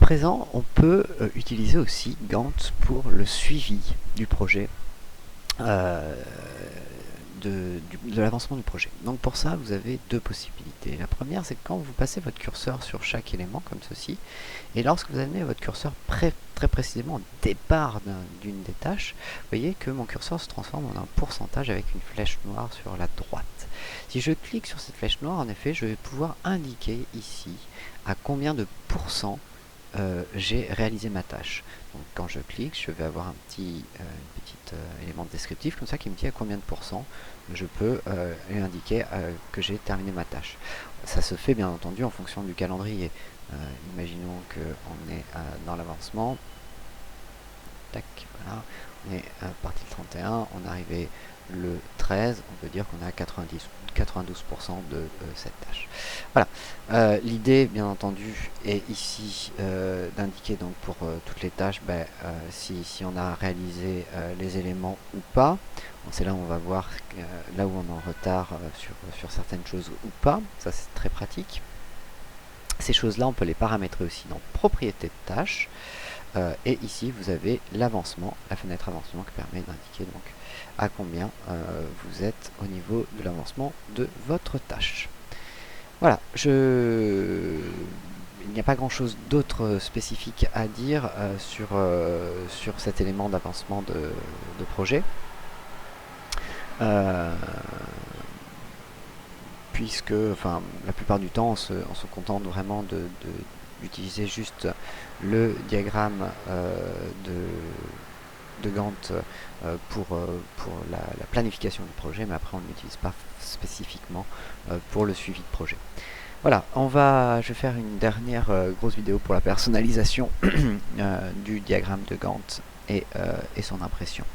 présent, on peut utiliser aussi Gantt pour le suivi du projet, de l'avancement du projet. Donc pour ça, vous avez deux possibilités. La première, c'est que quand vous passez votre curseur sur chaque élément, comme ceci, et lorsque vous amenez votre curseur très précisément au départ d'une des tâches, vous voyez que mon curseur se transforme en un pourcentage avec une flèche noire sur la droite. Si je clique sur cette flèche noire, en effet, je vais pouvoir indiquer ici à combien de pourcents j'ai réalisé ma tâche. Donc quand je clique, je vais avoir un petit élément descriptif comme ça qui me dit à combien de pourcents je peux indiquer que j'ai terminé ma tâche. Ça se fait bien entendu en fonction du calendrier. Imaginons qu'on est dans l'avancement. Tac, voilà. On est parti le 31, on est arrivé le 13, on peut dire qu'on est à 92% de cette tâche. Voilà. L'idée, bien entendu, est ici d'indiquer donc pour toutes les tâches si on a réalisé les éléments ou pas. C'est là où on va voir là où on est en retard sur certaines choses ou pas. Ça, c'est très pratique. Ces choses-là, on peut les paramétrer aussi dans propriétés de tâches. Et ici, vous avez l'avancement, la fenêtre avancement qui permet d'indiquer donc à combien vous êtes au niveau de l'avancement de votre tâche. Voilà, il n'y a pas grand chose d'autre spécifique à dire sur cet élément d'avancement de projet. Puisque, enfin, la plupart du temps, on se contente vraiment d'utiliser juste le diagramme de Gantt pour la planification du projet, mais après on ne l'utilise pas spécifiquement pour le suivi de projet. Voilà, je vais faire une dernière grosse vidéo pour la personnalisation du diagramme de Gantt et son impression.